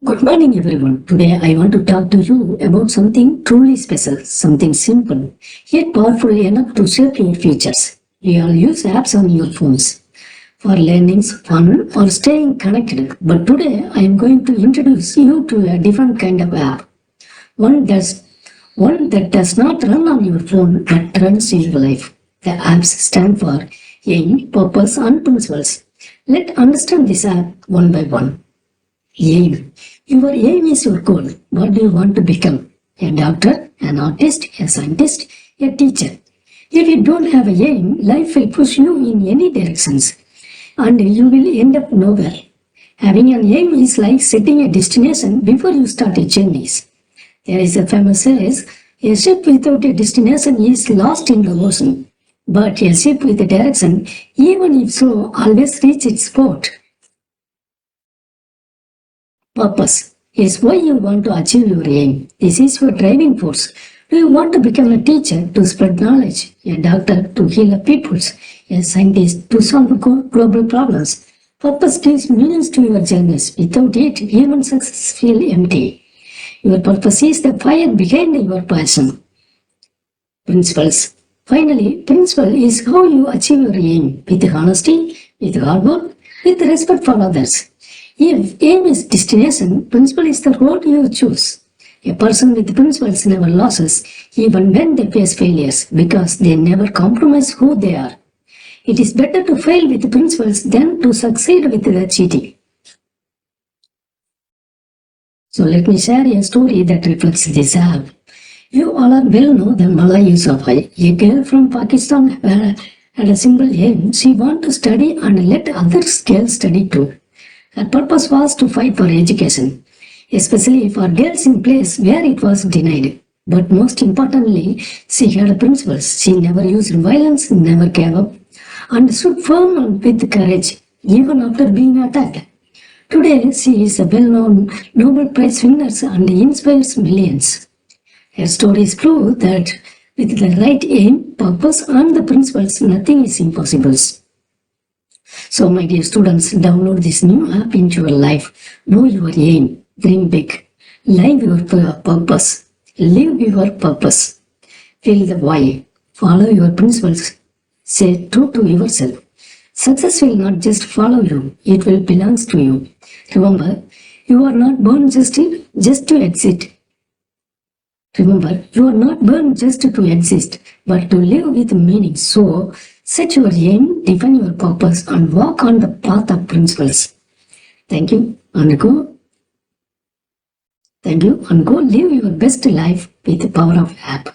Good morning, everyone. Today I want to talk to you about something truly special, something simple, yet powerful enough to shape your futures. We all use apps on your phones for learning, fun, or staying connected. But today I am going to introduce you to a different kind of app. One that's one that does not run on your phone but runs in your life. The apps stand for aim, purpose, and principles. Let's understand this app one by one. Aim. Your aim is your goal. What do you want to become? A doctor, an artist, a scientist, a teacher. If you don't have a aim, life will push you in any directions and you will end up nowhere. Having an aim is like setting a destination before you start a journey. There is a famous saying, a ship without a destination is lost in the ocean. But a ship with a direction, even if so, always reach its port. Purpose is why you want to achieve your aim. This is your driving force. Do you want to become a teacher to spread knowledge, a doctor to heal the people, a scientist to solve global problems? Purpose gives meaning to your journeys. Without it, even success feels empty. Your purpose is the fire behind your passion. Principles. Finally, principle is how you achieve your aim with honesty, with hard work, with respect for others. If aim is destination, principle is the road you choose. A person with principles never loses, even when they face failures, because they never compromise who they are. It is better to fail with principles than to succeed with the cheating. So let me share a story that reflects this app. You all are well know the Malay Yousafzai, a girl from Pakistan had a simple aim. She wanted to study and let other girls study too. Her purpose was to fight for education, especially for girls in places where it was denied. But most importantly, she had principles. She never used violence, never gave up, and stood firm with courage, even after being attacked. Today, she is a well-known Nobel Prize winner and inspires millions. Her stories prove that with the right aim, purpose, and the principles, nothing is impossible. So my dear students, download this new app into your life. Know your aim. Dream big. Live your purpose. Live your purpose. Feel the why. Follow your principles. Stay true to yourself. Success will not just follow you. It will belong to you. Remember, you are not born just to exist. Remember, you are not born just to exist, but to live with meaning. So, set your aim, define your purpose, and walk on the path of principles. Thank you, and go live your best life with the power of app.